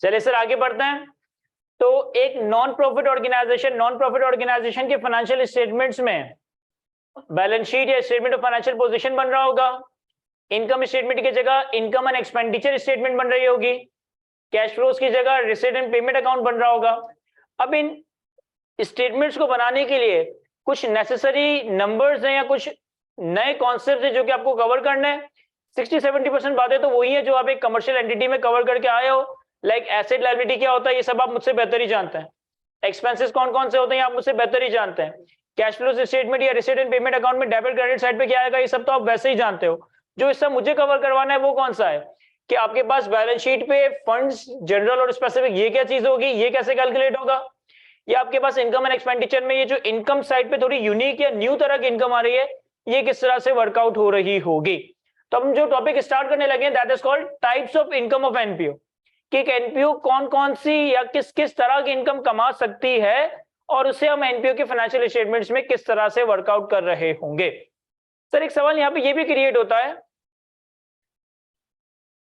चलिए सर आगे बढ़ते हैं। तो एक नॉन प्रॉफिट ऑर्गेनाइजेशन के फाइनेंशियल स्टेटमेंट्स में बैलेंस शीट या स्टेटमेंट ऑफ फाइनेंशियल पोजीशन बन रहा होगा। इनकम स्टेटमेंट की जगह इनकम एंड एक्सपेंडिचर स्टेटमेंट बन रही होगी। कैश फ्लोज की जगह रिसीट एंड पेमेंट अकाउंट बन रहा होगा। अब इन स्टेटमेंट्स को बनाने के लिए कुछ नेसेसरी नंबर्स हैं या कुछ नए कॉन्सेप्ट है जो कि आपको कवर करना है। 60-70% बातें तो वही है जो आप एक कमर्शियल एंटिटी में कवर करके आए हो। लाइक एसेट लायबिलिटी क्या होता है ये सब आप मुझसे बेहतर ही जानते हैं। एक्सपेंसेस कौन कौन से होते हैं आप मुझसे बेहतर ही जानते हैं। कैश फ्लो स्टेटमेंट या रिसीट एंड पेमेंट अकाउंट में डेबिट क्रेडिट साइड पे क्या आएगा ये सब तो आप वैसे ही जानते हो। जो इससे मुझे कवर करवाना है वो कौन सा है कि आपके पास बैलेंस शीट पे फंड्स जनरल और स्पेसिफिक ये क्या चीज होगी, ये कैसे कैलकुलेट होगा, या आपके पास इनकम एंड एक्सपेंडिचर में ये जो इनकम साइड पे थोड़ी यूनिक या न्यू तरह की इनकम आ रही है ये किस तरह से वर्कआउट हो रही होगी। तो हम जो टॉपिक स्टार्ट करने लगे that is called types of income of NPO कि एक एनपीओ कौन कौन सी या किस किस तरह की इनकम कमा सकती है और उसे हम एनपीओ के फाइनेंशियल स्टेटमेंट्स में किस तरह से वर्कआउट कर रहे होंगे। सर एक सवाल यहाँ पे ये भी क्रिएट होता है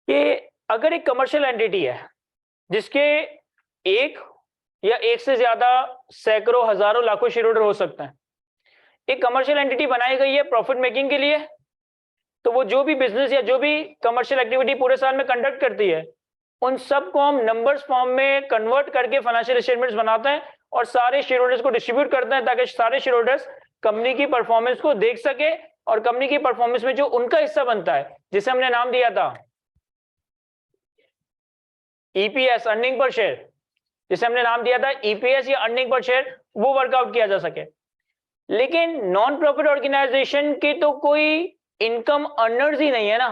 कि अगर एक कमर्शियल एंटिटी है जिसके एक या एक से ज्यादा सैकड़ों हजारों लाखों शेयर होल्डर हो सकते हैं, एक कमर्शियल एंटिटी बनाई गई है प्रॉफिट मेकिंग के लिए, तो वो जो भी बिजनेस या जो भी कमर्शियल एक्टिविटी पूरे साल में कंडक्ट करती है उन सबको हम नंबर्स फॉर्म में कन्वर्ट करके फाइनेंशियल स्टेटमेंट्स बनाते हैं और सारे शेयर होल्डर्स को डिस्ट्रीब्यूट करते हैं ताकि सारे शेयर होल्डर्स कंपनी की परफॉर्मेंस को देख सके और कंपनी की परफॉर्मेंस में जो उनका हिस्सा बनता है जिसे हमने नाम दिया था ईपीएस अर्निंग पर शेयर, जिसे हमने नाम दिया था ईपीएस या अर्निंग पर शेयर, वो वर्कआउट किया जा सके। लेकिन नॉन प्रॉफिट ऑर्गेनाइजेशन की तो कोई इनकम अर्नर्स ही नहीं है ना,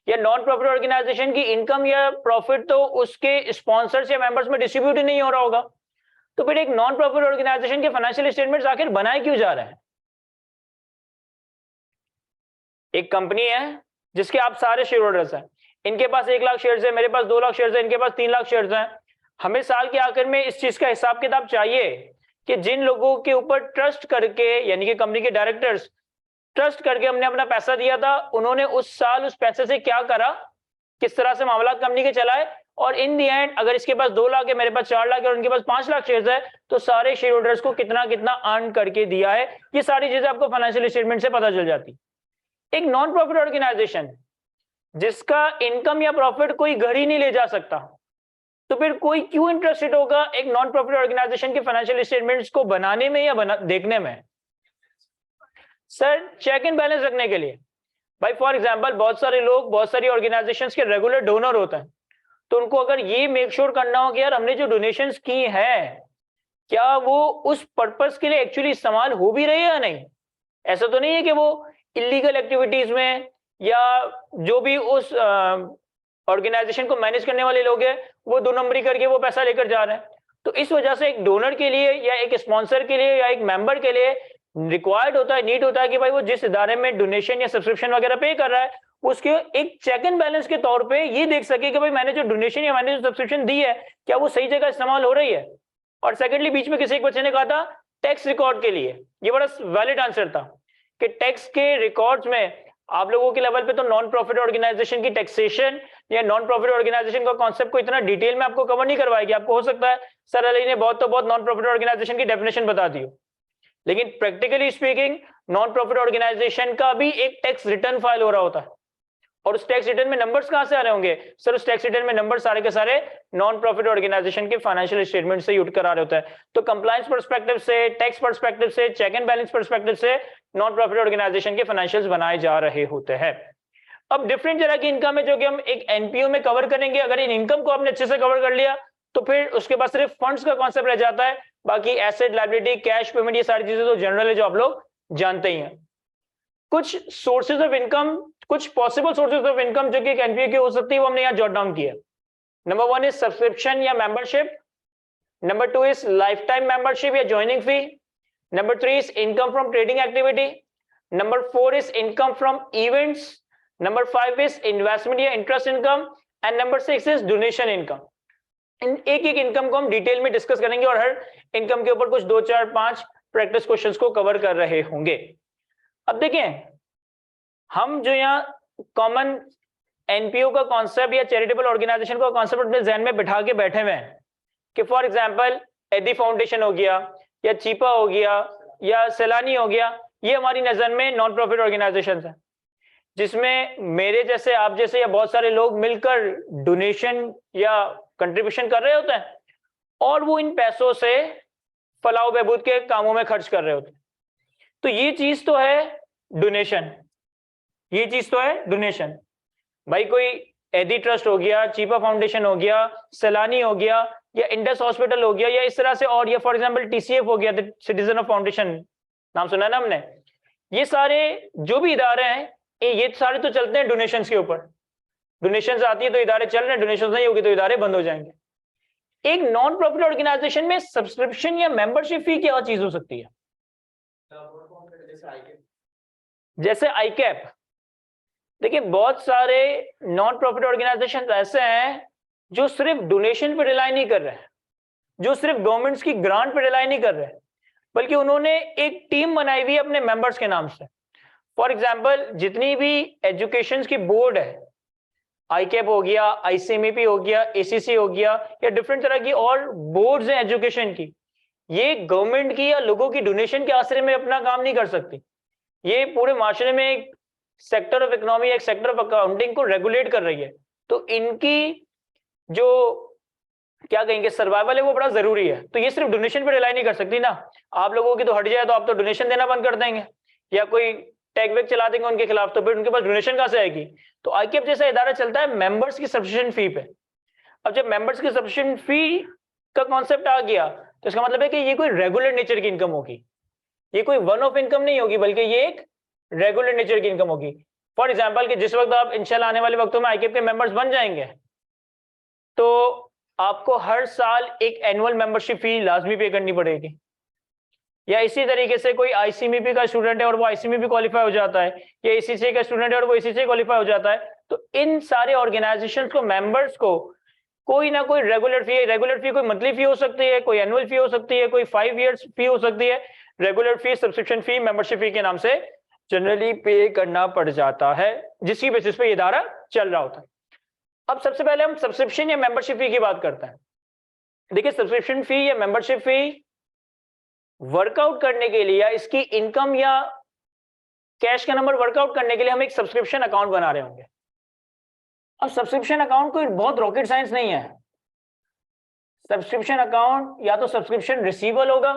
या नॉन प्रॉफिट ऑर्गेनाइजेशन की इनकम या प्रॉफिट तो उसके स्पॉन्सर्स या मेंबर्स में डिस्ट्रीब्यूट ही नहीं हो रहा होगा। तो फिर एक नॉन प्रॉफिट ऑर्गेनाइजेशन के फाइनेंशियल स्टेटमेंट्स आखिर बनाए क्यों जा रहे हैं। एक कंपनी है जिसके आप सारे शेयर होल्डर्स हैं, इनके पास 1 लाख शेयर्स है, मेरे पास 2 लाख शेयर्स है, इनके पास 3 लाख शेयर्स हैं। हमें साल के आखिर में इस चीज का हिसाब किताब चाहिए कि जिन लोगों के ऊपर ट्रस्ट करके यानी कि कंपनी के डायरेक्टर्स ट्रस्ट करके हमने अपना पैसा दिया था उन्होंने उस साल उस पैसे से क्या करा, किस तरह से मामला कंपनी के चलाए, और इन दी एंड अगर इसके पास 2 लाख है, मेरे पास 4 लाख है और उनके पास 5 लाख शेयर्स है तो सारे शेयर होल्डर्स को कितना कितना अर्न करके दिया है। ये सारी चीजें आपको फाइनेंशियल स्टेटमेंट से पता चल जाती। एक नॉन प्रॉफिट ऑर्गेनाइजेशन जिसका इनकम या प्रॉफिट कोई घर ही नहीं ले जा सकता, तो फिर कोई क्यों इंटरेस्टेड होगा एक नॉन प्रॉफिट ऑर्गेनाइजेशन के फाइनेंशियल स्टेटमेंट्स को बनाने में या देखने में। सर चेक एंड बैलेंस रखने के लिए भाई फॉर एग्जांपल बहुत सारे लोग बहुत सारी ऑर्गेनाइजेशंस के रेगुलर डोनर होते हैं, तो उनको अगर ये मेक श्योर करना हो कि यार हमने जो डोनेशंस की हैं क्या वो उस पर्पस के लिए एक्चुअली इस्तेमाल हो भी रही है या नहीं। ऐसा तो नहीं है कि वो इलीगल एक्टिविटीज में या जो भी उस ऑर्गेनाइजेशन को मैनेज करने वाले लोग हैं वो 2 नंबरी करके वो पैसा लेकर जा रहे हैं। तो इस वजह से एक डोनर के लिए या एक स्पॉन्सर के लिए या एक मेंबर के लिए रिक्वायर्ड होता है, नीड होता है कि भाई वो जिस इदारे में डोनेशन या सब्सक्रिप्शन वगैरह पे कर रहा है उसके एक चेक एंड बैलेंस के तौर पे ये देख सके कि भाई मैंने जो डोनेशन या मैंने जो सब्सक्रिप्शन दी है क्या वो सही जगह इस्तेमाल हो रही है। और सेकेंडली बीच में किसी एक बच्चे ने कहा था टैक्स रिकॉर्ड के लिए, ये बड़ा वैलिड आंसर था कि टैक्स के रिकॉर्ड्स में आप लोगों के लेवल पे तो नॉन प्रॉफिट ऑर्गेनाइजेशन की टैक्सेशन या नॉन प्रॉफिट ऑर्गेनाइजेशन का कॉन्सेप्ट को इतना डिटेल में आपको कवर नहीं करवाएगी। आपको हो सकता है सर अली ने बहुत तो बहुत नॉन प्रॉफिट ऑर्गेनाइजेशन की डेफिनेशन बता दी हो, लेकिन practically speaking non profit organisation का भी एक टैक्स रिटर्न फाइल हो रहा होता है और उस टैक्स रिटर्न में नंबर्स कहां से आ रहे होंगे सर, उस टैक्स रिटर्न में नंबर सारे के सारे नॉन प्रॉफिट ऑर्गेनाइजेशन के फाइनेंशियल स्टेटमेंट से उठ कर आ रहे होते हैं। तो कंप्लायंस पर्सपेक्टिव से, टैक्स पर्सपेक्टिव से, चेक एंड बैलेंस पर्सपेक्टिव से नॉन प्रॉफिट ऑर्गेनाइजेशन के फाइनेंशियल्स बनाए जा रहे होते हैं। अब डिफरेंट तरह की इनकम है जो कि हम एक एनपीओ में कवर करेंगे। अगर इन इनकम को आपने अच्छे से कवर कर लिया तो फिर उसके बाद सिर्फ फंड्स का कॉन्सेप्ट रह जाता है, बाकी एसेट लायबिलिटी कैश पेमेंट ये सारी चीजें तो जनरल है जो आप लोग जानते ही हैं। कुछ सोर्सेज ऑफ इनकम, कुछ पॉसिबल सोर्सेज ऑफ इनकम जो कि एक एनपीओ की हो सकती है वो हमने यहाँ जॉट डाउन किया। नंबर 1 इज सब्सक्रिप्शन या membership, number 2 is lifetime membership या joining fee, number 3 is income from trading activity, number 4 is income from events, number 5 is investment या interest income and number 6 is donation income. इन एक एक income को हम detail में discuss करेंगे और हर इनकम के ऊपर कुछ 2, 4, 5 प्रैक्टिस क्वेश्चंस को कवर कर रहे होंगे। अब देखिए हम जो यहाँ कॉमन एनपीओ का कॉन्सेप्ट या चैरिटेबल ऑर्गेनाइजेशन का कॉन्सेप्ट अपने जहन में बिठा के बैठे हुए हैं कि फॉर एग्जांपल एदी फाउंडेशन हो गया या चीपा हो गया या सैलानी हो गया, ये हमारी नजर में नॉन प्रॉफिट ऑर्गेनाइजेशंस हैं जिसमें मेरे जैसे, आप जैसे या बहुत सारे लोग मिलकर डोनेशन या कंट्रीब्यूशन कर रहे होते हैं और वो इन पैसों से फलाह बहबूद के कामों में खर्च कर रहे होते हैं। तो ये चीज तो है डोनेशन, ये चीज तो है डोनेशन। भाई कोई एदी ट्रस्ट हो गया, चीपा फाउंडेशन हो गया, सैलानी हो गया या इंडस हॉस्पिटल हो गया या इस तरह से, और ये फॉर एग्जांपल टीसीएफ हो गया, सिटीजन ऑफ फाउंडेशन, नाम सुना है ना हमने। ये सारे जो भी इदारे हैं ये सारे तो चलते हैं डोनेशंस के ऊपर। डोनेशंस आती है तो इदारे चल रहे हैं, डोनेशंस नहीं होगी तो इदारे बंद हो जाएंगे। एक नॉन प्रॉफिट ऑर्गेनाइजेशन में सब्सक्रिप्शन या मेंबरशिप फी क्या चीज हो सकती है? जैसे आईकैप। देखिए बहुत सारे नॉन प्रॉफिट ऑर्गेनाइजेशन ऐसे हैं जो सिर्फ डोनेशन पे रिलाई नहीं कर रहे हैं, जो सिर्फ गवर्नमेंट्स की ग्रांट पे रिलाई नहीं कर रहे हैं, बल्कि उन्होंने एक टीम बनाई हुई है अपने मेंबर्स के नाम से। फॉर एग्जांपल जितनी भी एजुकेशन की बोर्ड है, आईकैप हो गया, आईसीएमईपी हो गया, एसीसी हो गया या डिफरेंट तरह की और बोर्ड्स हैं एजुकेशन की, ये गवर्नमेंट की या लोगों की डोनेशन के आसरे में अपना काम नहीं कर सकती। ये पूरे माशरे में एक सेक्टर ऑफ इकोनॉमी, एक सेक्टर ऑफ अकाउंटिंग को रेगुलेट कर रही है। तो इनकी जो क्या कहेंगे सर्वाइवल है वो बड़ा जरूरी है। तो ये सिर्फ डोनेशन पे रिलाई नहीं कर सकती ना। आप लोगों की तो हट जाए तो आप तो डोनेशन देना बंद कर देंगे या कोई टैग वेग चला देंगे उनके खिलाफ, तो फिर उनके पास डोनेशन कहां से आएगी? तो आईकेएफ जैसा इदारा चलता है मेंबर्स की सब्सक्रिप्शन फी पे। अब जब मेंबर्स की सब्सक्रिप्शन फी का कॉन्सेप्ट आ गया तो इसका मतलब है कि ये कोई रेगुलर नेचर की इनकम होगी, ये कोई वन ऑफ इनकम नहीं होगी, बल्कि ये एक रेगुलर नेचर की इनकम होगी। फॉर एग्जाम्पल कि जिस वक्त आप इंशाल्लाह आने वाले वक्तों में आईकेएफ के मेंबर्स बन जाएंगे तो आपको हर साल एक एनुअल मेंबरशिप फी लाजमी पे करनी पड़ेगी। या इसी तरीके से कोई आईसीएमईपी का स्टूडेंट है और वो आईसीएमईपी क्वालिफाई हो जाता है, या एसीसी का स्टूडेंट है और वो एसीसी क्वालिफाई हो जाता है, तो इन सारे ऑर्गेनाइजेशंस को, मेंबर्स को कोई ना कोई रेगुलर फी कोई मंथली फी हो सकती है, कोई एनुअल फी हो सकती है, कोई 5 ईयर्स फी हो सकती है, रेगुलर फी, सब्सक्रिप्शन फी, मेंबरशिप फी के नाम से जनरली पे करना पड़ जाता है, जिसकी बेसिस पे ये इदारा चल रहा होता है। अब सबसे पहले हम सब्सक्रिप्शन या मेंबरशिप फी की बात करते हैं। देखिए सब्सक्रिप्शन फी या मेंबरशिप फी वर्कआउट करने के लिए या इसकी इनकम या कैश का नंबर वर्कआउट करने के लिए हम एक सब्सक्रिप्शन अकाउंट बना रहे होंगे। अब सब्सक्रिप्शन अकाउंट कोई बहुत रॉकेट साइंस नहीं है। सब्सक्रिप्शन अकाउंट या तो सब्सक्रिप्शन रिसीवेबल होगा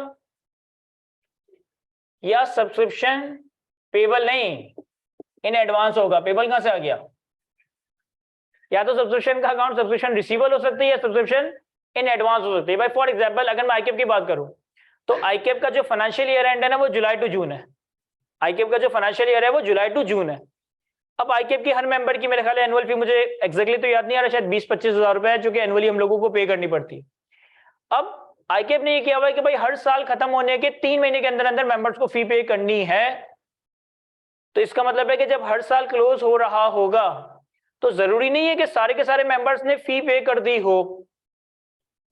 या सब्सक्रिप्शन पेबल नहीं, इन एडवांस होगा। पेबल कहां से आ गया? या तो सब्सक्रिप्शन का अकाउंट सब्सक्रिप्शन रिसीवेबल हो सकती है, सब्सक्रिप्शन इन एडवांस हो सकती है। भाई फॉर एग्जांपल अगर मैं आईकेएफ की बात करूं तो आईकेएफ का जो फाइनेंशियल ईयर एंड है ना वो जुलाई टू जून है। आईकेएफ का जो फाइनेंशियल ईयर है वो जुलाई टू जून है। अब आईकेएफ की हर मेंबर की मेरे ख्याल है एनुअल फी, मुझे एक्जैक्टली तो याद नहीं आ रहा, शायद 20-25 हजार रुपए है जो कि एनुअली हम लोगों को पे करनी पड़ती है। अब आईकेएफ ने ये किया हुआ है कि भाई हर साल खत्म होने के 3 महीने के अंदर अंदर मेंबर्स को फी पे करनी है। तो इसका मतलब है कि जब हर साल क्लोज हो रहा होगा तो जरूरी नहीं है कि सारे के सारे मेंबर्स ने फी पे कर दी हो।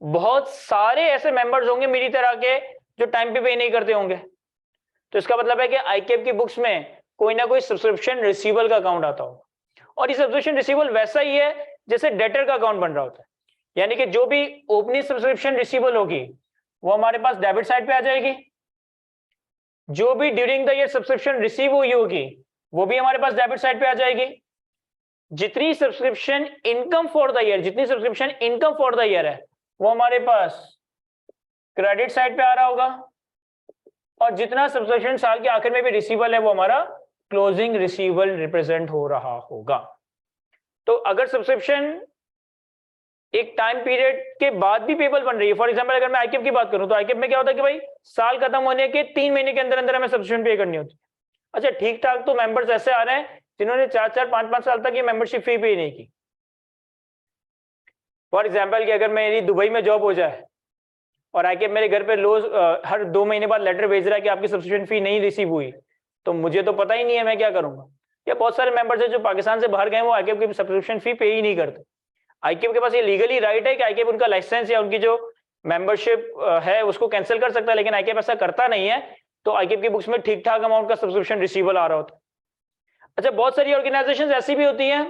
बहुत सारे ऐसे मेंबर्स होंगे मेरी तरह के जो टाइम पे नहीं करते होंगे। तो इसका मतलब है कि आईकेएफ की बुक्स में कोई ना कोई सब्सक्रिप्शन रिसीवेबल का अकाउंट आता होगा, और ये सब्सक्रिप्शन रिसीवेबल वैसा ही है जैसे डेटर का अकाउंट बन रहा होता है। यानी कि जो भी ओपनिंग सब्सक्रिप्शन रिसीवेबल होगी वो हमारे पास डेबिट साइड पे आ जाएगी, जो भी during the year subscription receive हुई होगी वो भी हमारे पास डेबिट साइड पे आ जाएगी। जितनी subscription income for the year, जितनी subscription income for the year है वो हमारे पास क्रेडिट साइड पे आ रहा होगा, और जितना सब्सक्रिप्शन साल के आखिर में भी रिसीवेबल है वो हमारा क्लोजिंग रिसीवेबल रिप्रेजेंट हो रहा होगा। तो अगर सब्सक्रिप्शन एक टाइम पीरियड के बाद भी पेबल बन रही है, फॉर एग्जांपल अगर मैं आईकेएफ की बात करूं तो आईकेएफ में क्या होता है कि भाई साल खत्म होने के 3 महीने के अंदर अंदर हमें सब्सक्रिप्शन पे करनी होती है। अच्छा ठीक ठाक तो मेंबर्स ऐसे आ रहे हैं जिन्होंने 4-4, 5-5 साल तक ये मेंबरशिप फी पे नहीं की। फॉर एग्जाम्पल कि अगर मेरी दुबई में जॉब हो जाए और आईकेएफ मेरे घर पे रोज हर 2 महीने बाद लेटर भेज रहा है कि आपकी सब्सक्रिप्शन फी नहीं रिसीव हुई, तो मुझे तो पता ही नहीं है मैं क्या करूंगा। या बहुत सारे मेंबर्स हैं जो पाकिस्तान से बाहर गए वो आईकेएफ की सब्सक्रिप्शन फी पे ही नहीं करते। आईकेएफ के पास ये लीगली राइट है कि आईकेएफ उनका लाइसेंस या उनकी जो मेंबरशिप है उसको कैंसिल कर सकता है, लेकिन आईकेएफ ऐसा करता नहीं है। तो आईकेएफ की बुक्स में ठीक ठाक अमाउंट का सब्सक्रिप्शन रिसीवेबल आ रहा होता है। अच्छा बहुत सारी ऑर्गेनाइजेशंस ऐसी भी होती हैं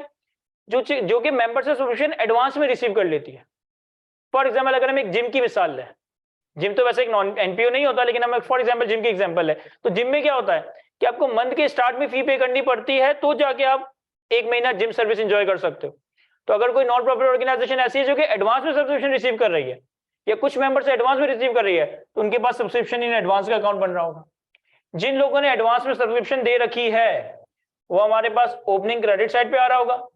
जो कि मेंबर से सब्सक्रिप्शन एडवांस में रिसीव कर लेती है। फॉर एग्जाम्पल अगर हम एक जिम की मिसाल लें, जिम तो वैसे एक नॉन एनपीओ नहीं होता, लेकिन हम फॉर एग्जाम्पल जिम की एग्जाम्पल है, तो जिम में क्या होता है कि आपको मंथ के स्टार्ट में फी पे करनी पड़ती है, तो जाके आप 1 महीना जिम सर्विस एंजॉय कर सकते हो। तो अगर कोई नॉन प्रॉफिट ऑर्गेनाइजेशन ऐसी है जो कि एडवांस में सब्सक्रिप्शन रिसीव कर रही है या कुछ मेंबर से एडवांस में रिसीव कर रही है, तो उनके पास सब्सक्रिप्शन इन एडवांस का अकाउंट बन रहा होगा। जिन लोगों ने एडवांस में सब्सक्रिप्शन दे रखी है वो हमारे पास ओपनिंग क्रेडिट साइड पे आ रहा होगा।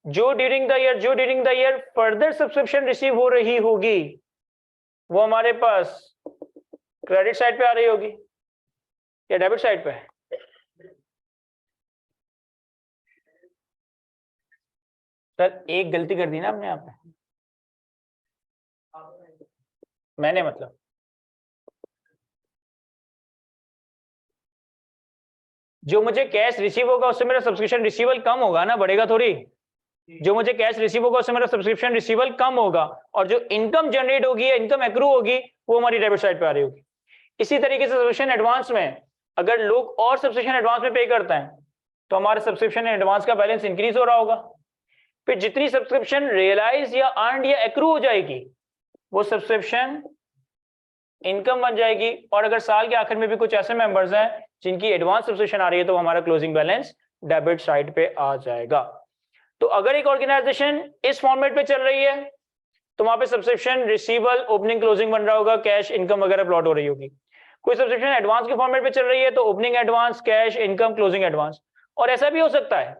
जो during the year further subscription receive हो रही होगी वो हमारे पास क्रेडिट साइड पे आ रही होगी या डेबिट साइड पे है। सर एक गलती कर दी ना हमने यहाँ पे, मैंने मतलब जो मुझे कैश रिसीव होगा उससे मेरा सब्सक्रिप्शन रिसीवल कम होगा ना, बढ़ेगा थोड़ी। जो मुझे कैश रिसीव होगा उससे मेरा सब्सक्रिप्शन रिसीवल कम होगा, और जो इनकम जनरेट होगी या इनकम एक्रू होगी वो हमारी डेबिट साइड पे आ रही होगी। इसी तरीके से सब्सक्रिप्शन एडवांस में अगर लोग और सब्सक्रिप्शन एडवांस में पे करते हैं तो हमारे सब्सक्रिप्शन एडवांस का बैलेंस इंक्रीज हो रहा होगा। फिर जितनी सब्सक्रिप्शन रियलाइज या अर्नड या एक्रू हो जाएगी वो सब्सक्रिप्शन इनकम बन जाएगी। और अगर साल के आखिर में भी कुछ ऐसे मेंबर्स हैं जिनकी एडवांस सब्सक्रिप्शन आ रही है तो हमारा क्लोजिंग बैलेंस डेबिट साइड पे आ जाएगा। तो अगर एक ऑर्गेनाइजेशन इस फॉर्मेट पे चल रही है तो वहां पे सब्सक्रिप्शन रिसीवल ओपनिंग क्लोजिंग बन रहा होगा, कैश इनकम वगैरह प्लॉट हो रही होगी। कोई सब्सक्रिप्शन एडवांस के फॉर्मेट पे चल रही है तो opening advance, cash income, closing advance. और ऐसा भी हो सकता है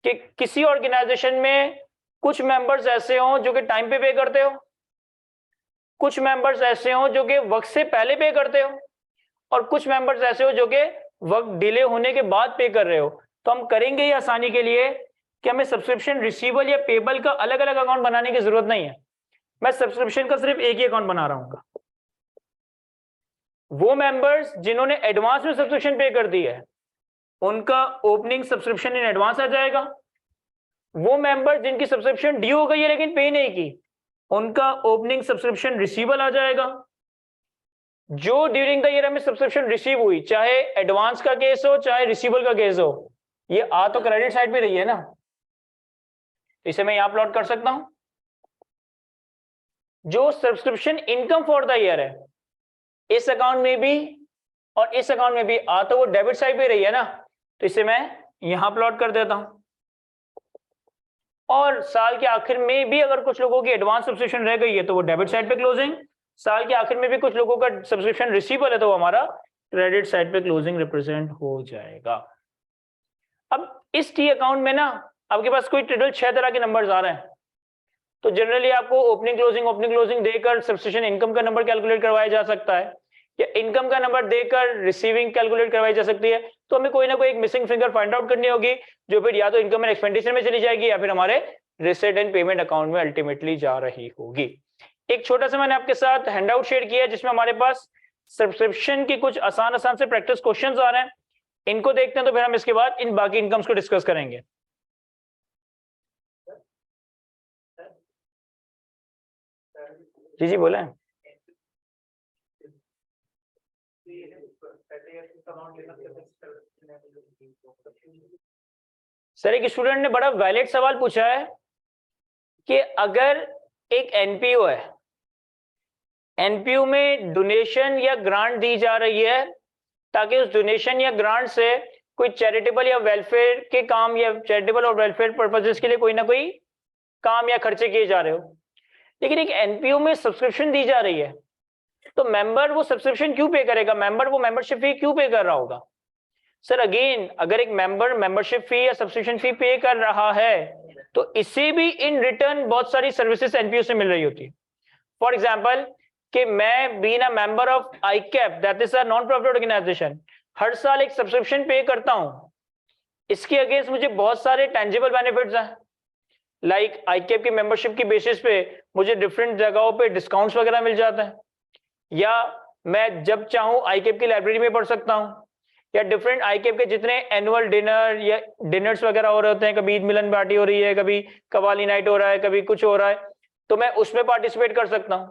कि किसी ऑर्गेनाइजेशन में कुछ मेंबर्स ऐसे हों जो कि टाइम पे पे करते हो, कुछ मेंबर्स ऐसे हों जो कि वक्त से पहले पे करते हो, और कुछ मेंबर्स ऐसे हो जो कि वक्त डिले होने के बाद पे कर रहे हो। तो हम करेंगे ये आसानी के लिए कि हमें सब्सक्रिप्शन रिसीवल या पेबल का अलग अलग अकाउंट बनाने की जरूरत नहीं है। मैं सब्सक्रिप्शन का सिर्फ एक ही अकाउंट बना रहा हूँ। वो मेंबर्स जिन्होंने एडवांस में सब्सक्रिप्शन पे कर दी है उनका ओपनिंग सब्सक्रिप्शन इन एडवांस आ जाएगा। वो मेंबर जिनकी सब्सक्रिप्शन ड्यू हो गई है लेकिन पे नहीं की उनका ओपनिंग सब्सक्रिप्शन रिसीवल आ जाएगा। जो ड्यूरिंग द ईयर हमें सब्सक्रिप्शन रिसीव हुई, चाहे एडवांस का केस हो चाहे रिसीवल का केस हो, ये आ तो क्रेडिट साइड पे रही है ना, इसे मैं यहां प्लॉट कर सकता हूं। जो subscription income for the year है इस अकाउंट में भी और इस अकाउंट में भी आ तो वो डेबिट साइड पे रही है ना, तो इसे मैं यहां प्लॉट कर देता हूं। और साल के आखिर में भी अगर कुछ लोगों की एडवांस सब्सक्रिप्शन रह गई है तो वो डेबिट साइड पे क्लोजिंग, साल के आखिर में भी कुछ लोगों का सब्सक्रिप्शन रिसीवल है तो वो हमारा क्रेडिट साइड पे क्लोजिंग रिप्रेजेंट हो जाएगा। अब इस टी अकाउंट में ना आपके पास कोई टोटल 6 तरह के नंबर्स आ रहे हैं, तो जनरली आपको ओपनिंग क्लोजिंग देकर सब्सक्रिप्शन इनकम का नंबर कैलकुलेट करवाया जा सकता है या इनकम का नंबर देकर रिसीविंग कैलकुलेट करवाई जा सकती है। तो हमें कोई ना कोई एक मिसिंग फिंगर फाइंड आउट करनी होगी जो फिर या तो इनकम एंड एक्सपेंडिचर में चली जाएगी या फिर हमारे रिसीट एंड पेमेंट अकाउंट में अल्टीमेटली जा रही होगी। एक छोटा सा मैंने आपके साथ हैंडआउट शेयर किया है जिसमें हमारे पास सब्सक्रिप्शन के कुछ आसान से प्रैक्टिस क्वेश्चंस आ रहे हैं, इनको देखते हैं तो फिर हम इसके बाद इन बाकी इनकम्स को डिस्कस करेंगे। जी बोले। सर एक स्टूडेंट ने बड़ा वैलिड सवाल पूछा है कि अगर एक एनपीओ है, एनपीओ में डोनेशन या ग्रांट दी जा रही है ताकि उस डोनेशन या ग्रांट से कोई चैरिटेबल या वेलफेयर के काम या चैरिटेबल और वेलफेयर पर्पसेस के लिए कोई ना कोई काम या खर्चे किए जा रहे हो, लेकिन एक एनपीओ में सब्सक्रिप्शन दी जा रही है तो मेंबर वो सब्सक्रिप्शन क्यों पे करेगा, मेंबर वो मेंबरशिप फी क्यों पे कर रहा होगा? सर अगेन अगर एक मेंबर मेंबरशिप फी या सब्सक्रिप्शन फी पे कर रहा है तो इसे भी इन रिटर्न बहुत सारी सर्विसेज एनपीओ से मिल रही होती है। फॉर एग्जांपल कि मैं being a member of ICAP that is a non profit organisation हर साल एक सब्सक्रिप्शन पे करता हूं, इसके अगेंस्ट मुझे बहुत सारे टेंजिबल बेनिफिट्स हैं। लाइक आईकैप की मेंबरशिप की बेसिस पे मुझे डिफरेंट जगहों पे डिस्काउंट्स वगैरह मिल जाते हैं, या मैं जब चाहूं आईकैप की लाइब्रेरी में पढ़ सकता हूं, या डिफरेंट आईकैप के जितने एनुअल डिनर या डिनर्स वगैरह हो रहे होते हैं, कभी ईद मिलन पार्टी हो रही है, कभी कवाली नाइट हो रहा है, कभी कुछ हो रहा है, तो मैं उसमें पार्टिसिपेट कर सकता हूं।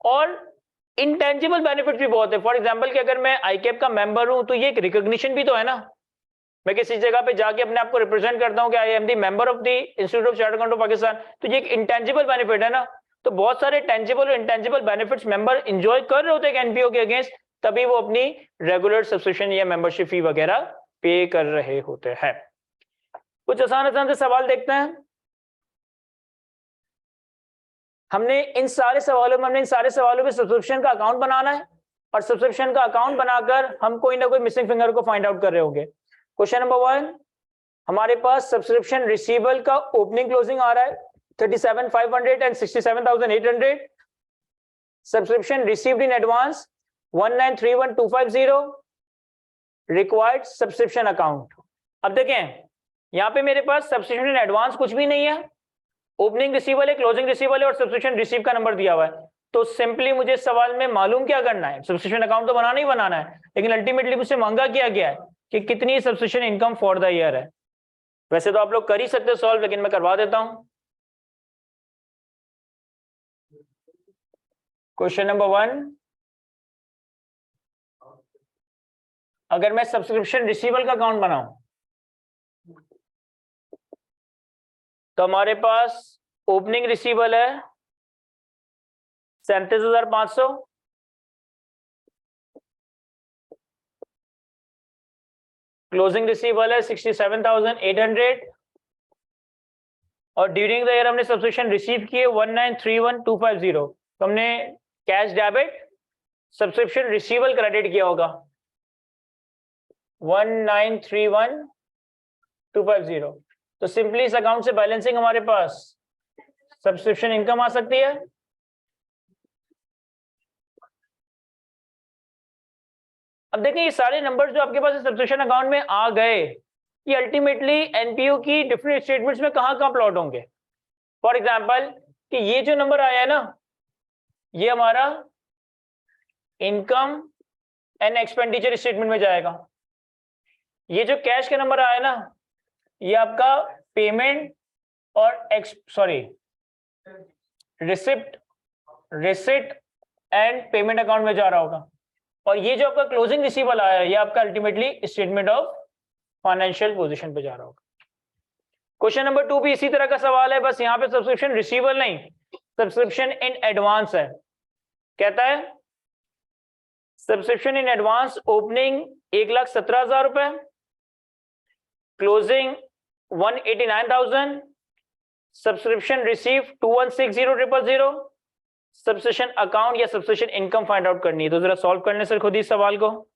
और इंटेंजिबल बेनिफिट भी बहुत है। फॉर एग्जांपल कि अगर मैं आईकैप का मेंबर हूं तो ये एक रिकॉग्निशन भी तो है ना मैं किसी जगह पे जाके अपने आप को रिप्रेजेंट करता हूँ कि I am the member of the institute of chartered accountant of Pakistan, तो ये एक इंटेंजिबल बेनिफिट है ना। तो बहुत सारे टेंजिबल और इंटेंजिबल बेनिफिट्स मेंबर एंजॉय कर रहे होते हैं एनपीओ के अगेंस्ट, तभी वो अपनी रेगुलर सब्सक्रिप्शन या मेंबरशिप फी वगैरह पे कर रहे होते हैं। कुछ आसान आसान से सवाल देखते हैं। हमने इन सारे सवालों में सब्सक्रिप्शन का अकाउंट बनाना है, और सब्सक्रिप्शन का अकाउंट बनाकर हम कोई ना कोई मिसिंग फिंगर को फाइंड आउट कर रहे होंगे। क्वेश्चन नंबर 1, हमारे पास सब्सक्रिप्शन रिसीवेबल का ओपनिंग क्लोजिंग आ रहा है 37,500 and 67,800। Subscription received in advance 1931,250। Required subscription account. अब देखें यहां पे मेरे पास सब्सक्रिप्शन इन एडवांस कुछ भी नहीं है, ओपनिंग रिसीवेबल है, क्लोजिंग रिसीवेबल है और सब्सक्रिप्शन रिसीव का नंबर दिया हुआ है। तो सिंपली मुझे सवाल में मालूम क्या करना है, सब्सक्रिप्शन अकाउंट तो बनाना ही बनाना है, लेकिन अल्टीमेटली मुझसे मांगा क्या गया है कि कितनी subscription income for the year है। वैसे तो आप लोग कर ही सकते हो सॉल्व, लेकिन मैं करवा देता हूं। क्वेश्चन नंबर 1, अगर मैं सब्सक्रिप्शन रिसीवेबल का अकाउंट बनाऊं तो हमारे पास ओपनिंग रिसीवेबल है 37,500, क्लोजिंग रिसीवेबल है 67,800 और ड्यूरिंग द ईयर हमने सब्सक्रिप्शन रिसीव किए 1931,250। तो हमने cash debit subscription receivable credit किया होगा 1931,250। तो सिंपली इस अकाउंट से बैलेंसिंग हमारे पास सब्सक्रिप्शन इनकम आ सकती है। अब देखें ये सारे नंबर जो आपके पास सब्सक्रिप्शन अकाउंट में आ गए, ये अल्टीमेटली एनपीओ की डिफरेंट स्टेटमेंट्स में कहां प्लॉट होंगे। फॉर एग्जांपल कि ये जो नंबर आया है ना, ये हमारा इनकम एंड एक्सपेंडिचर स्टेटमेंट में जाएगा। ये जो कैश का नंबर आया ना, ये आपका पेमेंट और रिसिप्ट एंड पेमेंट अकाउंट में जा रहा होगा। और ये जो आपका क्लोजिंग रिसीवेबल आया है, ये आपका ultimately statement of financial position पे जा रहा होगा। क्वेश्चन नंबर 2 भी इसी तरह का सवाल है, बस यहाँ पे सब्सक्रिप्शन रिसीवेबल नहीं, सब्सक्रिप्शन इन एडवांस है। कहता है सब्सक्रिप्शन इन एडवांस ओपनिंग 1,17,000 रुपए, closing 189,000, subscription receive 2160,000, subscription account या सब्सक्रिप्शन इनकम फाइंड आउट करनी है। तो जरा सॉल्व करने सर खुद ही सवाल को।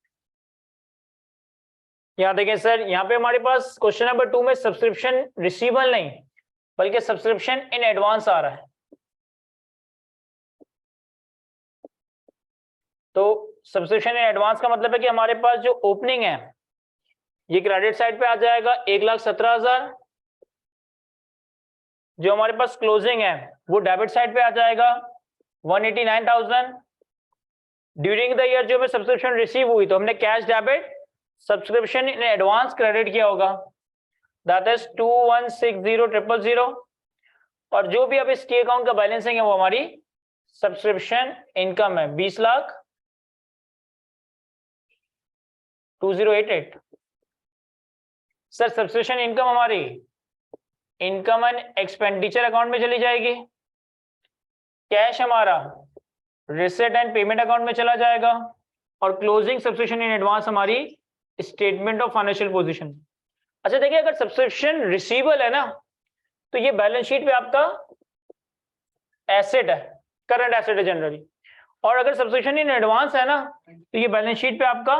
यहां देखें सर, यहां पे हमारे पास क्वेश्चन नंबर 2 में सब्सक्रिप्शन रिसीवेबल नहीं बल्कि सब्सक्रिप्शन इन एडवांस आ रहा है। तो सब्सक्रिप्शन इन एडवांस का मतलब है कि हमारे पास जो ओपनिंग है ये क्रेडिट साइड पे आ जाएगा 1,17,000, जो हमारे पास क्लोजिंग है वो डेबिट साइड पे आ जाएगा 189,000। ड्यूरिंग द ईयर जो हमें सब्सक्रिप्शन रिसीव हुई तो हमने cash debit subscription in advance credit किया होगा, दैट इज 2160,000। और जो भी अब इस टी अकाउंट का बैलेंसिंग है वो हमारी सब्सक्रिप्शन इनकम है 20,20,88। सर सब्सक्रिप्शन इनकम हमारी इनकम एंड एक्सपेंडिचर अकाउंट में चली जाएगी, कैश हमारा रिसीट एंड पेमेंट अकाउंट में चला जाएगा, और क्लोजिंग सब्सक्रिप्शन इन एडवांस हमारी स्टेटमेंट ऑफ फाइनेंशियल पोजीशन। अच्छा देखिए, अगर सब्सक्रिप्शन रिसीवेबल है ना तो ये बैलेंस शीट पे आपका एसेट है, करंट एसेट है जनरली, और अगर सब्सक्रिप्शन इन एडवांस है ना तो ये बैलेंस शीट पे आपका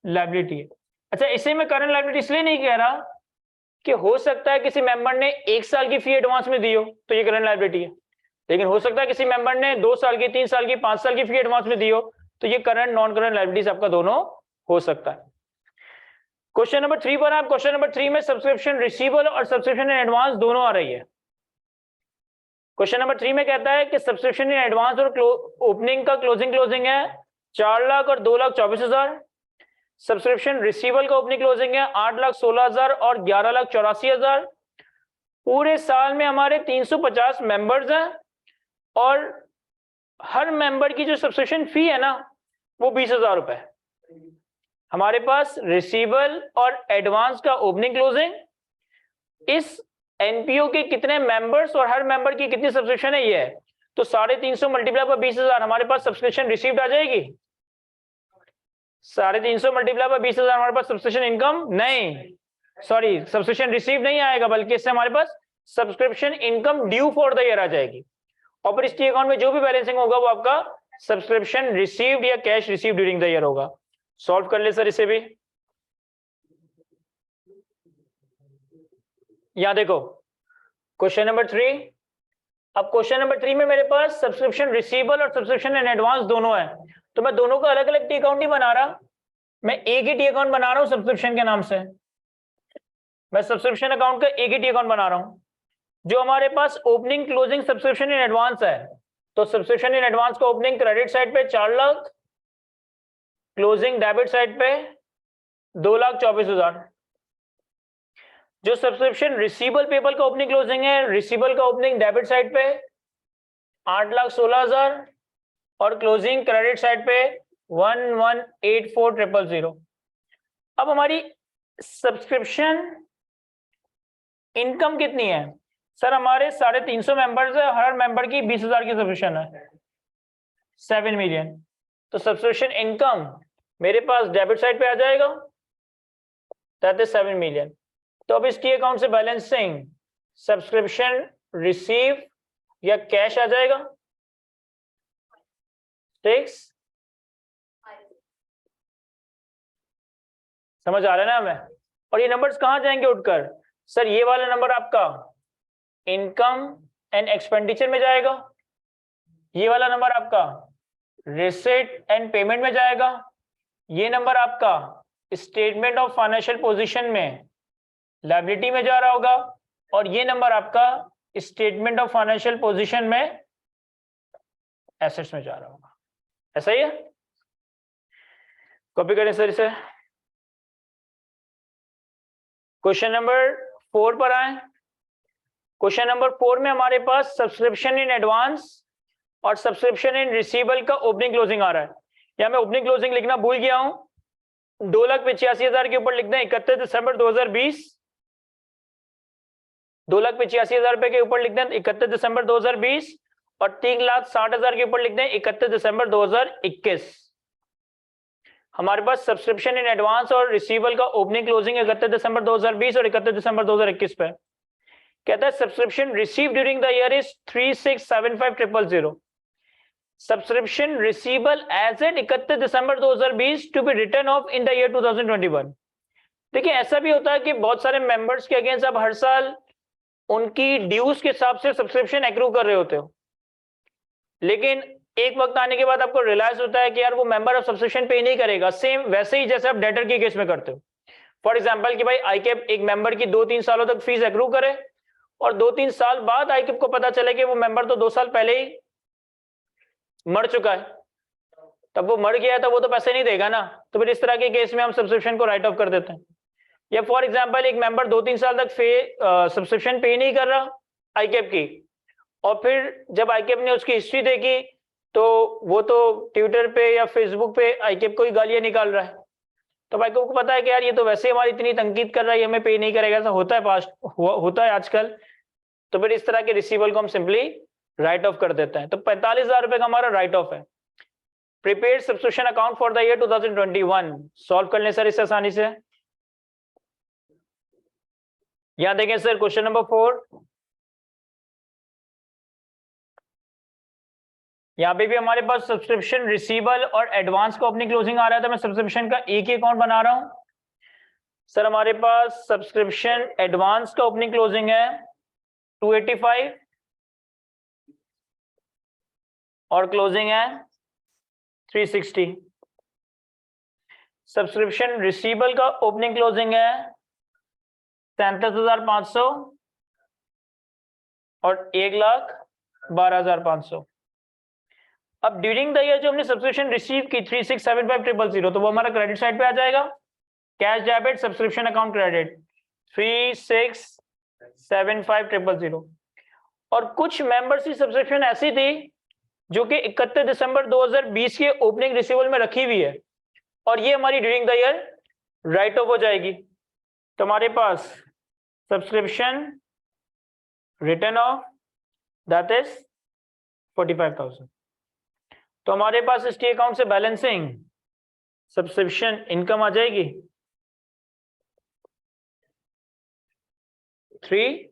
लायबिलिटी है। अच्छा, इसे मैं करंट लायबिलिटी इसलिए नहीं कह रहा कि हो सकता है किसी मेंबर ने 1 साल की फी एडवांस में दी हो तो ये करंट लायबिलिटी है, लेकिन हो सकता है किसी मेंबर ने 2 साल की, 3 साल की, 5 साल की फी एडवांस में दी हो तो ये करंट नॉन करंट लायबिलिटीज आपका दोनों हो सकता है। क्वेश्चन नंबर 3 पर आप क्वेश्चन नंबर 3 में सब्सक्रिप्शन रिसीवेबल और सब्सक्रिप्शन इन एडवांस दोनों आ रही है। क्वेश्चन नंबर 3 में कहता है कि सब्सक्रिप्शन इन एडवांस और ओपनिंग का क्लोजिंग है 4 लाख और 2,24,000। सब्सक्रिप्शन रिसीवेबल का ओपनिंग क्लोजिंग है 8,16,000 और 11,84,000। पूरे साल में हमारे 350 मेंबर्स हैं और हर मेंबर की जो सब्सक्रिप्शन फी है ना वो 20,000 रुपए। हमारे पास रिसीवेबल और एडवांस का ओपनिंग क्लोजिंग, इस एनपीओ के कितने मेंबर्स और हर मेंबर की कितनी सब्सक्रिप्शन है ये है, तो 350 मल्टीप्लाई पर 20,000 हमारे पास सब्सक्रिप्शन रिसीव्ड आ जाएगी। 350 मल्टीप्लाई पर 20,000 हमारे पास सब्सक्रिप्शन इनकम नहीं, सॉरी सब्सक्रिप्शन रिसीव नहीं आएगा, बल्कि इससे हमारे पास subscription income due for the year आ जाएगी। और फिर इसकी अकाउंट में जो भी बैलेंसिंग होगा वो आपका सब्सक्रिप्शन रिसीव्ड या cash received during the year होगा। सॉल्व कर ले सर इसे भी। यहां देखो क्वेश्चन नंबर 3। अब क्वेश्चन नंबर 3 में मेरे पास सब्सक्रिप्शन रिसीवेबल और सब्सक्रिप्शन इन एडवांस दोनों है, तो मैं दोनों का अलग अलग टी अकाउंट नहीं बना रहा, मैं एक ही टी अकाउंट बना रहा हूं सब्सक्रिप्शन के नाम से। मैं सब्सक्रिप्शन अकाउंट का एक ही टी अकाउंट बना रहा हूं। जो हमारे पास opening closing subscription in advance है, तो सब्सक्रिप्शन इन एडवांस का ओपनिंग क्रेडिट साइड पे 4 लाख, क्लोजिंग डेबिट साइड पे 2,24,000। जो सब्सक्रिप्शन रिसीवेबल पेबल का ओपनिंग क्लोजिंग है, रिसीवेबल का ओपनिंग डेबिट साइड पे 8,16,000 और क्लोजिंग क्रेडिट साइड पे 1,184,000। अब हमारी सब्सक्रिप्शन इनकम कितनी है सर? हमारे 350 मेंबर्स है, हर मेंबर की 20,000 की सब्सक्रिप्शन है, 7 मिलियन। तो सब्सक्रिप्शन इनकम मेरे पास डेबिट साइड पे आ जाएगा, दैट इज 7 मिलियन। तो अब इस टी अकाउंट से बैलेंसिंग सब्सक्रिप्शन रिसीव या कैश आ जाएगा, ठीक? समझ आ रहा है ना हमें? और ये नंबर्स कहां जाएंगे उठकर? सर ये वाला नंबर आपका इनकम एंड एक्सपेंडिचर में जाएगा, ये वाला नंबर आपका रिसीट एंड पेमेंट में जाएगा, ये नंबर आपका स्टेटमेंट ऑफ फाइनेंशियल पोजीशन में लायबिलिटी में जा रहा होगा, और ये नंबर आपका स्टेटमेंट ऑफ फाइनेंशियल पोजीशन में एसेट्स में जा रहा होगा। ऐसा ही है? कॉपी करें सर इसे। क्वेश्चन नंबर 4 पर आए। क्वेश्चन नंबर 4 में हमारे पास सब्सक्रिप्शन इन एडवांस और सब्सक्रिप्शन इन रिसीवेबल का ओपनिंग क्लोजिंग आ रहा है। यहां मैं ओपनिंग क्लोजिंग लिखना भूल गया हूं, 2,85,000 के ऊपर लिख दें 31 दिसंबर 2020, 2,85,000 रुपए के ऊपर लिख दें 31 दिसंबर 2020, और 3,60,000 के ऊपर लिख दें 31 दिसंबर 2021। हमारे पास सब्सक्रिप्शन इन एडवांस और रिसीवेबल का ओपनिंग क्लोजिंग 31 दिसंबर 2020 और 31 दिसंबर 2021 पे। कहता है subscription receive during the year is 3,675,000। Subscription receivable as at 31 December 2020 to be written off in the year 2021। देखिए ऐसा भी होता है कि बहुत सारे मेंबर्स के अगेंस्ट आप हर साल उनकी ड्यूज के हिसाब से सब्सक्रिप्शन एक्रू कर रहे होते हो, लेकिन एक वक्त आने के बाद आपको रियलाइज होता है कि यार वो मेंबर अब सब्सक्रिप्शन पे नहीं करेगा, सेम वैसे ही जैसे आप डेटर के केस में करते हो। फॉर एग्जांपल कि भाई आईकेप एक मेंबर की 2-3 सालों तक फीस एक्रू करे, और 2-3 साल बाद आईकेप को पता चले कि वो मेंबर तो 2 साल पहले ही मर चुका है, तब वो मर गया है तो वो तो पैसे नहीं देगा ना, तो फिर इस तरह के केस में हम सब्सक्रिप्शन को राइट ऑफ कर देते हैं। या फॉर एग्जाम्पल एक मेंबर 2-3 साल तक सब्सक्रिप्शन पे नहीं कर रहा आईकेप की, और फिर जब आईकेप ने उसकी हिस्ट्री देखी तो वो तो ट्विटर पे या फेसबुक पे आईकेप को ही गालियां निकाल रहा है, तो आईकेप को पता है कि यार ये तो वैसे ही हमारी इतनी तंकीद कर रहा है, हमें पे नहीं करेगा। ऐसा होता है होता है आजकल। तो फिर इस तरह के रिसीवेबल को हम सिंपली राइट ऑफ कर देते हैं। तो 45,000 रुपए का हमारा राइट ऑफ है। Prepaid subscription account for the year 2021 solve कर लें सर इसे आसानी से। यहां देखें सर क्वेश्चन नंबर 4, यहाँ पे भी हमारे पास सब्सक्रिप्शन रिसीवेबल और एडवांस का ओपनिंग क्लोजिंग आ रहा है, तो मैं सब्सक्रिप्शन का एक ही अकाउंट बना रहा हूं। सर हमारे पास सब्सक्रिप्शन एडवांस का ओपनिंग क्लोजिंग है 285 और क्लोजिंग है 360। सब्सक्रिप्शन रिसीवेबल का ओपनिंग क्लोजिंग है 37,500 और 1,12,500। अब ड्यूरिंग द ईयर जो हमने सब्सक्रिप्शन रिसीव की 3,675,000, तो वो हमारा क्रेडिट साइड पे आ जाएगा। Cash debit subscription account credit 3,675,000। और कुछ मेंबर्स की सब्सक्रिप्शन ऐसी थी जो कि 31 दिसंबर 2020 के ओपनिंग रिसीवेबल में रखी हुई है, और ये हमारी during the year write off हो जाएगी। तो हमारे पास subscription written off that is 45,000। तो हमारे पास इसके अकाउंट से बैलेंसिंग सब्सक्रिप्शन इनकम आ जाएगी 3।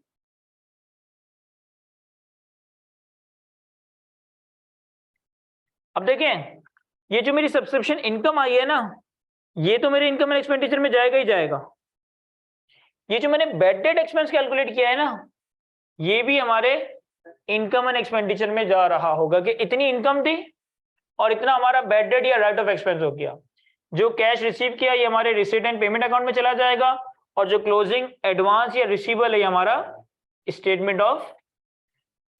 अब देखें, ये जो मेरी सब्सक्रिप्शन इनकम आई है ना, ये तो मेरे इनकम एंड एक्सपेंडिचर में जाएगा ही जाएगा। ये जो मैंने बैड डेट एक्सपेंस कैलकुलेट किया है ना, ये भी हमारे इनकम एंड एक्सपेंडिचर में जा रहा होगा कि इतनी इनकम थी और इतना हमारा बैड डेट या राइट ऑफ एक्सपेंस हो गया। जो कैश रिसीव किया ये हमारे रिसीट एंड पेमेंट अकाउंट में चला जाएगा, और जो क्लोजिंग एडवांस या रिसीवेबल है हमारा स्टेटमेंट ऑफ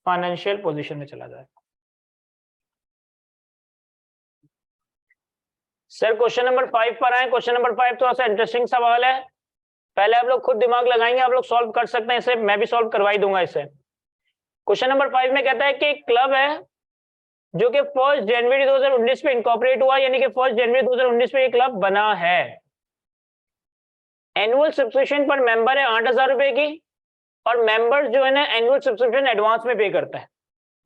फाइनेंशियल पोजीशन में चला जाएगा। सर क्वेश्चन नंबर 5 पर आए। क्वेश्चन नंबर 5 थोड़ा सा इंटरेस्टिंग सवाल है, पहले आप लोग खुद दिमाग लगाएंगे, आप लोग सॉल्व कर सकते हैं इसे, मैं भी सॉल्व करवाई दूंगा इसे। क्वेश्चन नंबर 5 में कहता है कि एक क्लब है जो कि 1 जनवरी 2019 पे इनकॉर्पोरेट हुआ, यानी कि 1 जनवरी 2019 पे ये क्लब बना है। एनुअल सब्सक्रिप्शन पर मेंबर है 8,000 रुपए की, और मेंबर जो है ना एनुअल सब्सक्रिप्शन एडवांस में पे करता है,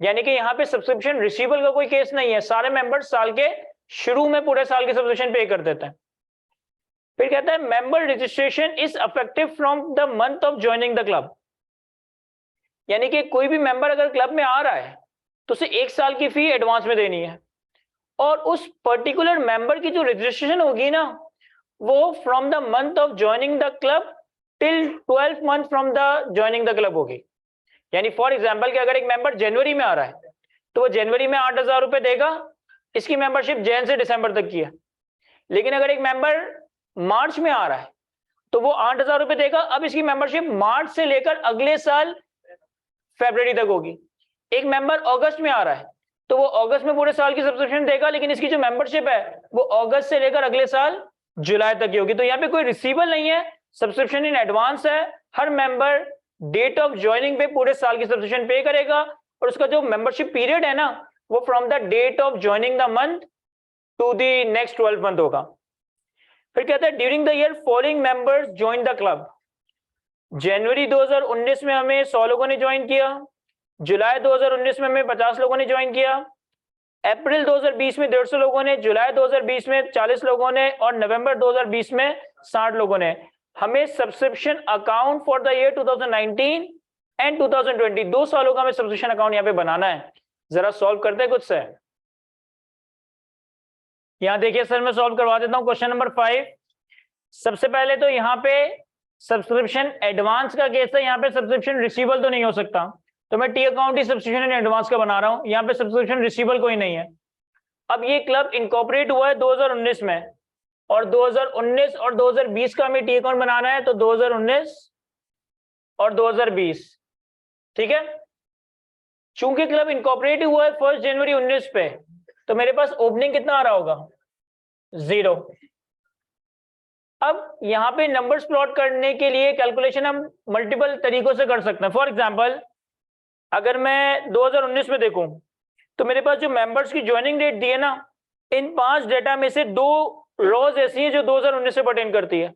यानी कि यहाँ पे सब्सक्रिप्शन रिसीवेबल का कोई केस नहीं है, सारे मेंबर साल के शुरू में पूरे साल की सब्सक्रिप्शन पे कर देते हैं। फिर कहता है member registration is affective from the month of joining the club, यानी कि कोई भी मेंबर अगर क्लब में आ रहा है तो उसे 1 साल की फी एडवांस में देनी है, और उस पर्टिकुलर मेंबर की जो रजिस्ट्रेशन होगी ना वो from the month of joining the club till 12 month from the joining the club होगी। यानी फॉर एग्जांपल कि अगर एक मेंबर जनवरी में आ रहा है तो वो जनवरी में 8,000 रुपए देगा, इसकी मेंबरशिप जैन से दिसंबर तक की है। लेकिन अगर एक मेंबर मार्च में आ रहा है तो वो 8,000 रुपए देगा, अब इसकी मेंबरशिप मार्च से लेकर अगले साल फरवरी तक होगी। एक मेंबर अगस्त में आ रहा है तो वो अगस्त में पूरे साल की सब्सक्रिप्शन देगा, लेकिन इसकी जो मेंबरशिप है वो अगस्त से लेकर अगले साल जुलाई तक की होगी। तो यहाँ पे कोई रिसीवेबल नहीं है, सब्सक्रिप्शन इन एडवांस है। हर मेंबर डेट ऑफ ज्वाइनिंग पे पूरे साल की सब्सक्रिप्शन पे करेगा, और उसका जो मेंबरशिप पीरियड है ना वो from the date of joining the month to the next 12 month होगा। फिर कहता है during the year following members join the club. जनवरी 2019 में हमें 100 लोगों ने ज्वाइन किया, जुलाई 2019 में हमें 50 लोगों ने ज्वाइन किया, अप्रैल 2020 में 150 लोगों ने, जुलाई 2020 में 40 लोगों ने, और नवंबर 2020 में 60 लोगों ने। हमें subscription account for the year 2019 and 2020 2 सालों का हमें सब्सक्रिप्शन अकाउंट यहाँ पे बनाना है। जरा सॉल्व करते हैं कुछ से। यहाँ देखिए सर, मैं सॉल्व करवा देता हूँ क्वेश्चन नंबर 5। सबसे पहले तो यहाँ पे सब्सक्रिप्शन एडवांस का केस है, यहाँ पे सब्सक्रिप्शन रिसीवेबल तो नहीं हो सकता, तो मैं T account he subscription in advance का बना रहा हूँ। यहाँ पे सब्सक्रिप्शन रिसीवेबल कोई नहीं है। अब ये क्लब इनकॉर्पोरेट हुआ है 2019 में, और 2019 और 2020 का हमें टी अकाउंट बनाना है, तो 2019 और 2020, ठीक है। चूंकि क्लब इनकॉर्पोरेट हुआ है 1 जनवरी 19 पे, तो मेरे पास ओपनिंग कितना आ रहा होगा 0। अब यहाँ पे नंबर्स प्लॉट करने के लिए कैलकुलेशन हम मल्टीपल तरीकों से कर सकते हैं। फॉर एग्जांपल अगर मैं 2019 में देखूं तो मेरे पास जो मेंबर्स की ज्वाइनिंग डेट दी है ना, इन 5 डेटा में से 2 रोज ऐसी हैं जो 2019 से पर्टेन करती है।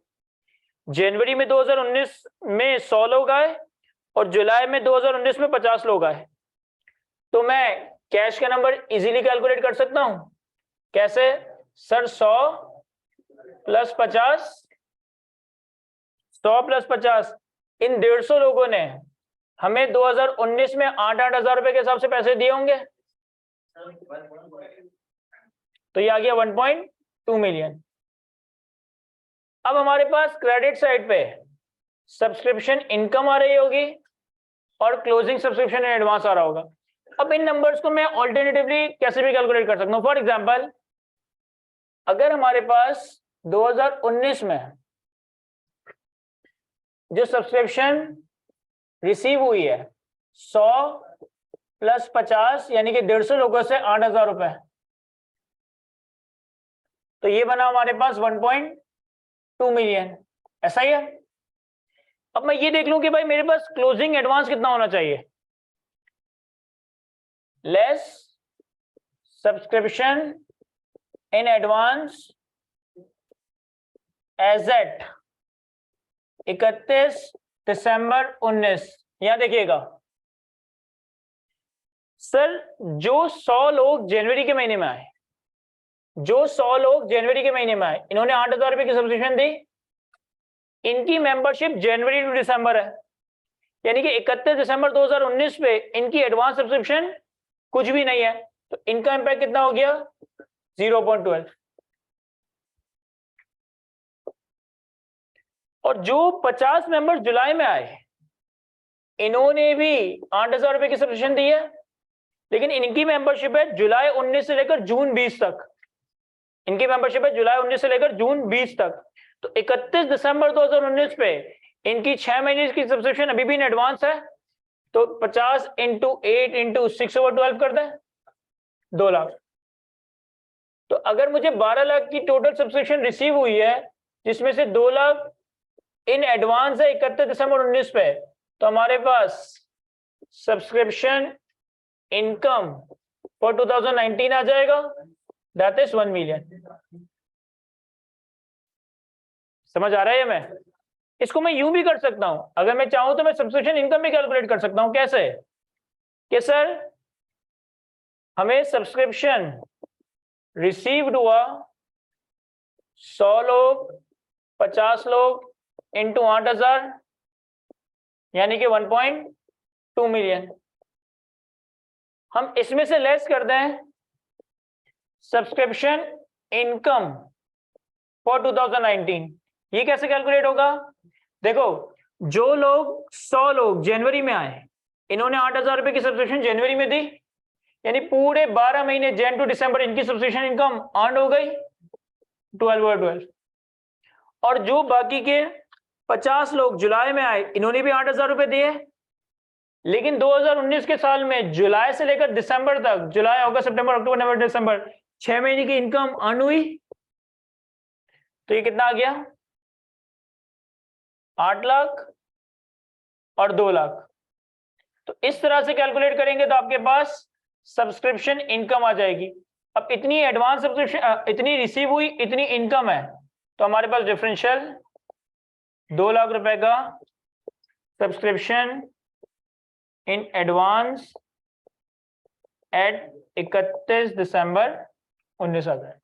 जनवरी में 2019 में 100 लोग आए, और जुलाई में 2019 में 50 लोग आए। तो मैं कैश का नंबर इजीली कैलकुलेट कर सकता हूं। कैसे सर? 100 प्लस 50, 100 प्लस 50, इन 150 लोगों ने हमें 2019 में 8,000 रुपए के हिसाब से पैसे दिए होंगे, तो ये आ गया 1.2 मिलियन। अब हमारे पास क्रेडिट साइड पे सब्सक्रिप्शन इनकम आ रही होगी और क्लोजिंग सब्सक्रिप्शन इन एडवांस आ रहा होगा। अब इन नंबर्स को मैं ऑल्टरनेटिवली कैसे भी कैलकुलेट कर सकता हूं। फॉर एग्जांपल अगर हमारे पास 2019 में जो सब्सक्रिप्शन रिसीव हुई है 100 प्लस 50 यानी कि 150 लोगों से 8,000 रुपए, तो ये बना हमारे पास 1.2 मिलियन। ऐसा ही है। अब मैं ये देख लूं कि भाई मेरे पास क्लोजिंग एडवांस कितना होना चाहिए, less subscription in advance as at 31 दिसंबर 19। यहां देखिएगा सर, जो 100 लोग जनवरी के महीने में आए, जो 100 लोग जनवरी के महीने में आए, इन्होंने 8,000 रुपए की सब्सक्रिप्शन दी, इनकी मेंबरशिप जनवरी टू दिसंबर है, यानी कि 31 दिसंबर 2019 पे इनकी एडवांस सब्सक्रिप्शन कुछ भी नहीं है, तो इनका इंपैक्ट कितना हो गया 0.12। और जो 50 मेंबर जुलाई में आए, इन्होंने भी 8,000 रुपए की सब्सक्रिप्शन दी है, लेकिन इनकी मेंबरशिप है जुलाई 19 से लेकर जून 20 तक, इनकी मेंबरशिप है जुलाई 19 से लेकर जून 20 तक। तो 31 दिसंबर 2019 पे इनकी 6 महीने की सब्सक्रिप्शन अभी भी इन एडवांस है, तो 50 × 8 × 6/12 कर दें, 2 लाख। तो अगर मुझे 12 लाख की टोटल सब्सक्रिप्शन रिसीव हुई है, जिसमें से 2 लाख इन एडवांस है 31 दिसंबर 19 पे, तो हमारे पास सब्सक्रिप्शन इनकम फॉर 2019 आ जाएगा, दैट इज 1 मिलियन। समझ आ रहा है? मैं इसको मैं यूं भी कर सकता हूं, अगर मैं चाहूं तो मैं सब्सक्रिप्शन इनकम भी कैलकुलेट कर सकता हूं। कैसे? कि सर हमें सब्सक्रिप्शन रिसीव्ड हुआ 100 लोग 50 लोग इंटू 8,000, यानी कि 1.2 मिलियन। हम इसमें से लेस कर दें सब्सक्रिप्शन इनकम फॉर 2019। ये कैसे कैलकुलेट होगा? देखो, जो लोग 100 लोग जनवरी में आए, इन्होंने 8,000 रुपए की सब्सक्रिप्शन जनवरी में दी, यानी पूरे 12 महीने जन टू दिसंबर इनकी सब्सक्रिप्शन इनकम अर्न हो गई 12/12। और जो बाकी के 50 लोग जुलाई में आए, इन्होंने भी 8,000 रुपए दिए, लेकिन 2019 के साल में जुलाई से लेकर दिसंबर तक, जुलाई अगस्त सितंबर अक्टूबर नवंबर दिसंबर, 6 महीने की इनकम अर्न हुई। तो ये कितना आ गया? 8 लाख और 2 लाख। तो इस तरह से कैलकुलेट करेंगे तो आपके पास सब्सक्रिप्शन इनकम आ जाएगी। अब इतनी एडवांस सब्सक्रिप्शन इतनी रिसीव हुई, इतनी इनकम है, तो हमारे पास डिफरेंशियल 2 लाख रुपए का सब्सक्रिप्शन इन एडवांस एट 31 दिसंबर 19 आ जाए।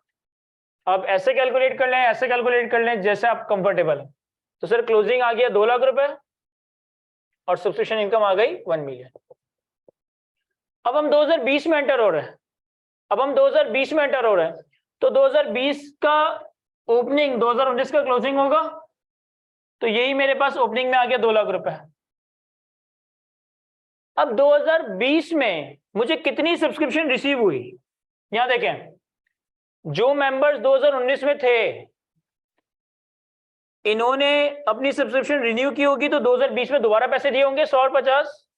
अब ऐसे कैलकुलेट कर लें, ऐसे कैलकुलेट कर लें, जैसे आप कंफर्टेबल है। तो सर क्लोजिंग आ गया 2 लाख रुपए और सब्सक्रिप्शन इनकम आ गई 1 मिलियन। अब हम 2020 में एंटर हो रहे हैं, अब हम 2020 में एंटर हो रहे हैं, तो 2020 का ओपनिंग 2019 का क्लोजिंग होगा, तो यही मेरे पास ओपनिंग में आ गया 2 लाख रुपए। अब 2020 में मुझे कितनी सब्सक्रिप्शन रिसीव हुई? यहां देखें, जो मेंबर्स 2019 में थे, इन्होंने अपनी सब्सक्रिप्शन रिन्यू की होगी, तो 2020 में दोबारा पैसे दिए होंगे 100 और 50।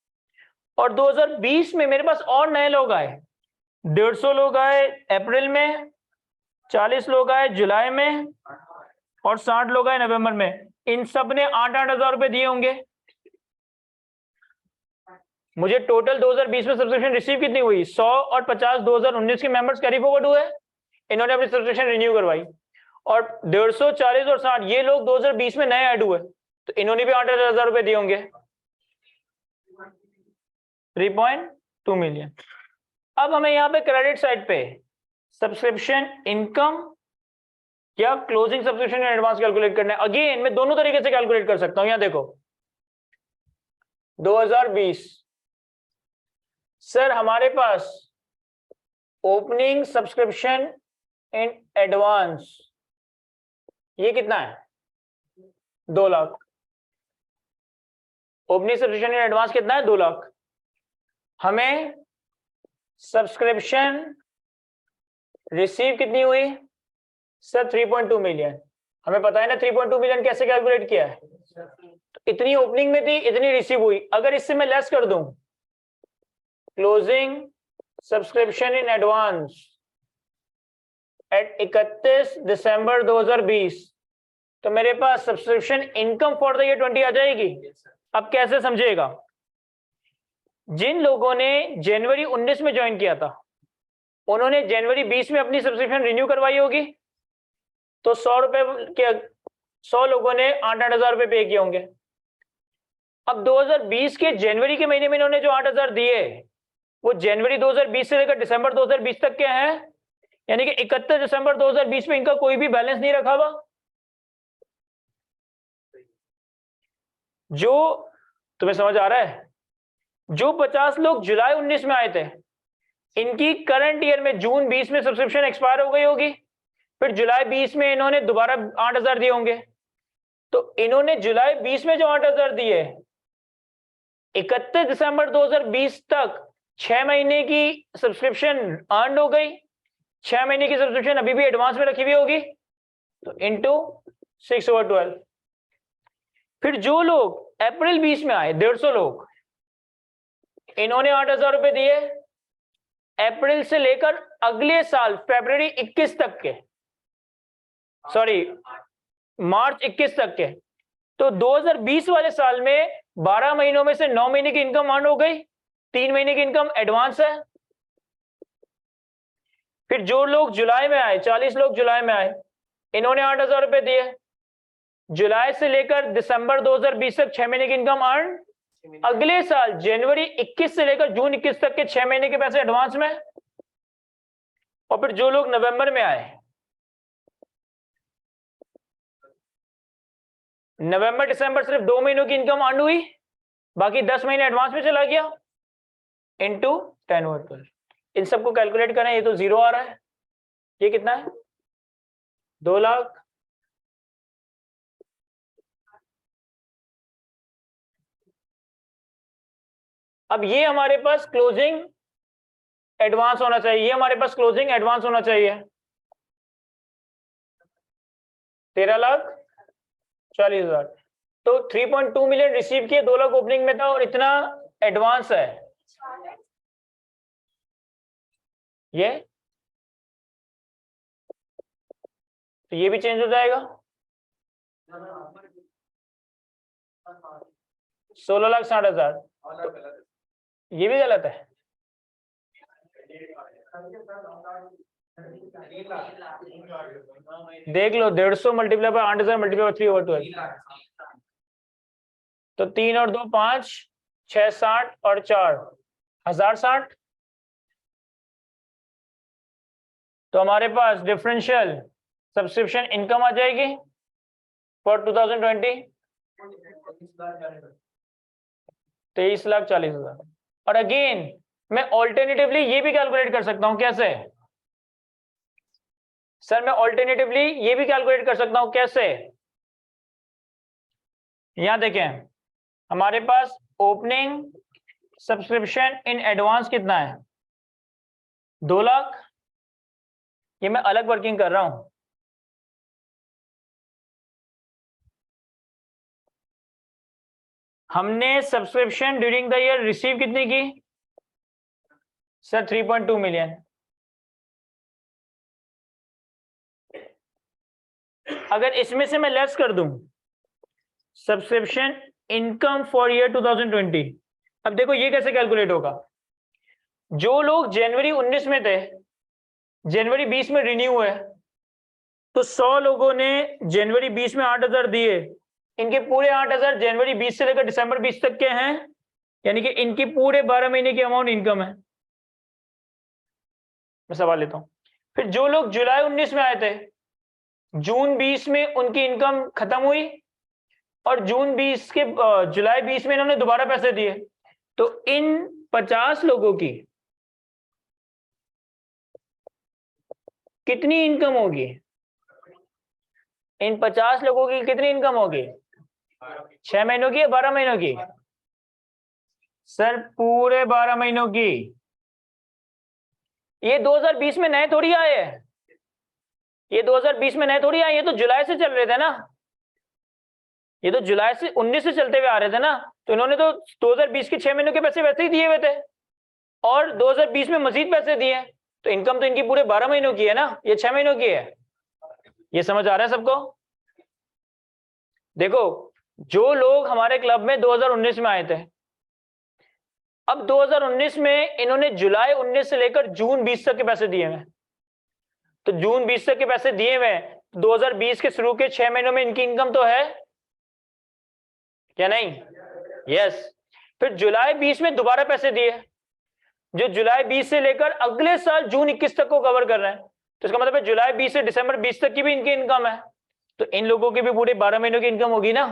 और 2020 में मेरे पास और नए लोग आए, 150 लोग आए अप्रैल में, 40 लोग आए जुलाई में और 60 लोग आए नवंबर में। इन सब ने 8-8 हजार रुपए दिए होंगे। मुझे टोटल 2020 में सब्सक्रिप्शन रिसीव कितनी हुई? 100 और 50 2019 के मेंबर्स कैरी फॉरवर्ड हुए, इन्होंने अपनी सब्सक्रिप्शन रिन्यू करवाई। और 150, 40 और 60 ये लोग 2020 में नए ऐड हुए, तो इन्होंने भी 8-8 हजार रुपए दिए होंगे, 3.2 मिलियन। अब हमें यहाँ पे क्रेडिट साइड पे सब्सक्रिप्शन इनकम या closing subscription in advance calculate करना है। अगेन मैं दोनों तरीके से कैलकुलेट कर सकता हूं। यहां देखो 2020, सर हमारे पास ओपनिंग सब्सक्रिप्शन इन एडवांस ये कितना है? 2 lakh. Opening subscription in advance कितना है? 2 लाख। हमें सब्सक्रिप्शन रिसीव कितनी हुई? Sir 3.2 million. हमें पता है ना 3.2 मिलियन कैसे कैलकुलेट किया है? तो इतनी ओपनिंग में थी, इतनी रिसीव हुई। अगर इससे मैं लेस कर दूं closing subscription in advance at 31 दिसंबर 2020, तो मेरे पास subscription income for the year 20 आ जाएगी। अब कैसे समझिएगा? जिन लोगों ने जनवरी 19 में ज्वाइन किया था, उन्होंने जनवरी 20 में अपनी सब्सक्रिप्शन रिन्यू करवाई होगी, तो 100 रुपए के 100 लोगों ने 8,000 रुपए पे किए होंगे। अब 2020 के जनवरी के महीने में इन्होंने जो 8,000 दिए वो जनवरी 2020 से लेकर दिसंबर 2020 तक के हैं, यानी कि 31 दिसंबर 2020 में इनका कोई भी बैलेंस नहीं रखा हुआ। जो तुम्हें समझ आ रहा है, जो 50 लोग जुलाई 19 में आए थे, इनकी करंट ईयर में जून 20 में सब्सक्रिप्शन एक्सपायर हो गई होगी, फिर जुलाई 20 में इन्होंने दोबारा 8,000 दिए होंगे। तो इन्होंने जुलाई 20 में जो 8,000 दिए, 31 दिसंबर 2020 तक 6 महीने की सब्सक्रिप्शन अर्न हो गई। 6 महीने की सब्सक्रिप्शन अभी भी एडवांस में रखी हुई होगी, तो इंटू 6/12। फिर जो लोग अप्रैल 20 में आए, 150 लोग, इन्होंने 8,000 रुपए दिए अप्रैल से लेकर अगले साल फरवरी 21 तक के, सॉरी मार्च 21 तक के। तो 2020 वाले साल में 12 महीनों में से 9 महीने की इनकम अर्न हो गई, 3 महीने की इनकम एडवांस है। फिर जो लोग जुलाई में आए, 40 लोग जुलाई में आए, इन्होंने 8,000 रुपए दिए। जुलाई से लेकर दिसंबर 2020 तक 6 महीने की इनकम अर्न, अगले साल जनवरी 21 से लेकर जून 21 तक के 6 महीने के पैसे एडवांस में। और फिर जो लोग नवंबर में आए, नवंबर दिसंबर सिर्फ 2 महीनों की इनकम अर्न हुई, बाकी 10 महीने एडवांस में चला गया, इंटू 10/12। इन सबको कैलकुलेट करें, ये तो 0 आ रहा है, ये कितना है 2 लाख। अब ये हमारे पास क्लोजिंग एडवांस होना चाहिए, ये हमारे पास क्लोजिंग एडवांस होना चाहिए 13,40,000। तो 3.2 मिलियन रिसीव किए, 2 लाख ओपनिंग में था और इतना एडवांस है। ये तो ये भी चेंज हो जाएगा, 16,60,000। ये भी गलत है, देख लो 150 मल्टीप्लाई बाय 8,000 मल्टीप्लाई बाय 3/12। तो 3 और 2 5, 6 60 और 4 1,060। तो हमारे पास डिफरेंशियल सब्सक्रिप्शन इनकम आ जाएगी फॉर 2020 23,40,000। और अगेन मैं ऑल्टरनेटिवली ये भी कैलकुलेट कर सकता हूं, कैसे सर? मैं ऑल्टरनेटिवली ये भी कैलकुलेट कर सकता हूं, कैसे? यहां देखें, हमारे पास ओपनिंग सब्सक्रिप्शन इन एडवांस कितना है 2 लाख। ये मैं अलग वर्किंग कर रहा हूं, हमने subscription during the year receive कितनी की सर? 3.2 मिलियन। अगर इसमें से मैं लेस कर दूं सब्सक्रिप्शन इनकम फॉर ईयर 2020, अब देखो ये कैसे कैलकुलेट होगा। जो लोग जनवरी 19 में थे, जनवरी 20 में रिन्यू हुए, तो 100 लोगों ने जनवरी 20 में 8,000 दिए, इनके पूरे 8,000 जनवरी 20 से लेकर दिसंबर 20 तक के हैं, यानी कि इनकी पूरे 12 महीने की अमाउंट इनकम है। मैं सवाल लेता हूं, फिर जो लोग जुलाई 19 में आए थे, जून 20 में उनकी इनकम खत्म हुई और जून 20 के जुलाई 20 में इन्होंने दोबारा पैसे दिए, तो इन 50 लोगों की कितनी इनकम होगी? इन 50 लोगों की कितनी इनकम होगी? 6 महीनों की या 12 महीनों की? सर पूरे 12 महीनों की। ये 2020 में नए थोड़ी आए हैं, ये 2020 में नए थोड़ी आए, ये तो जुलाई से चल रहे थे ना, ये तो जुलाई से 19 से चलते हुए आ रहे थे ना। तो इन्होंने तो 2020 के 6 महीनों के पैसे वैसे ही दिए हुए थे और 2020 में मजीद पैसे दिए, तो इनकम तो इनकी पूरे 12 महीनों की है ना, ये 6 महीनों की है। ये समझ आ रहा है सबको? देखो, जो लोग हमारे क्लब में 2019 में आए थे, अब 2019 में इन्होंने जुलाई 19 से लेकर जून 20 तक के पैसे दिए हुए, तो जून 20 तक के पैसे दिए हुए, 2020 के शुरू के 6 महीनों में इनकी इनकम तो है क्या नहीं? यस। फिर जुलाई 20 में दोबारा पैसे दिए, जो जुलाई 20 से लेकर अगले साल जून 21 तक को कवर कर रहे हैं। तो इसका मतलब है जुलाई 20 से दिसंबर 20 तक की भी इनकी इनकम है, तो इन लोगों की भी पूरे 12 महीनों की इनकम होगी ना।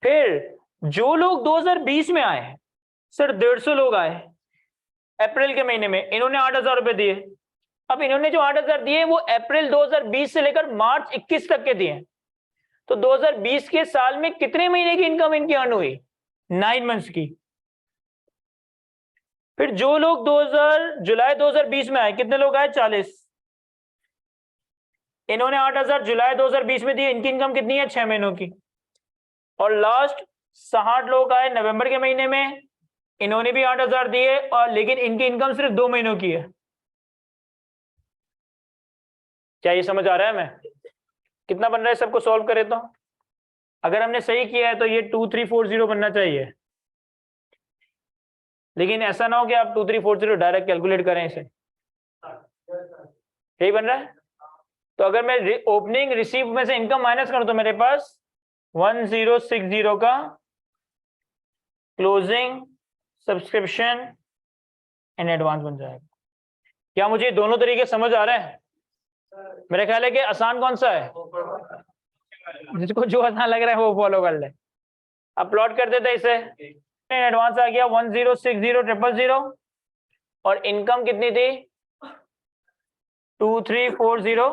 फिर जो लोग 2020 में आए, सर 150 लोग आए अप्रैल के महीने में, इन्होंने 8,000 रुपए दिए। अब इन्होंने जो 8,000 दिए वो अप्रैल 2020 से लेकर मार्च 21 तक के दिए, तो 2020 के साल में कितने महीने की इनकम इनकी अर्न हुई? 9 मंथ्स की। फिर जो लोग जुलाई 2020 में आए, कितने लोग आए? 40। इन्होंने 8,000 जुलाई 2020 में दिए, इनकी इनकम कितनी है? 6 महीनों की। और लास्ट 60 लोग आए नवंबर के महीने में, इन्होंने भी 8,000 दिए, और लेकिन इनकी इनकम सिर्फ 2 महीनों की है। क्या ये समझ आ रहा है? मैं कितना बन रहा है सबको सॉल्व करे तो? अगर हमने सही किया है तो ये 2340 बनना चाहिए, लेकिन ऐसा ना हो कि आप 2340 डायरेक्ट कैलकुलेट करें इसे। यही बन रहा है। तो अगर मैं ओपनिंग रिसीव में से इनकम माइनस करूं तो मेरे पास 1060 का क्लोजिंग सब्सक्रिप्शन एंड एडवांस बन जाएगा। क्या मुझे दोनों तरीके समझ आ रहे हैं? मेरा ख्याल है कि आसान कौन सा है? जिसको जो आसान लग रहा है वो फॉलो कर ले। अब प्लॉट कर देते इसे। एडवांस आ गया 1060,000 और इनकम कितनी थी? 2340,000।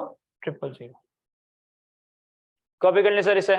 कॉपी कर ले सर इसे।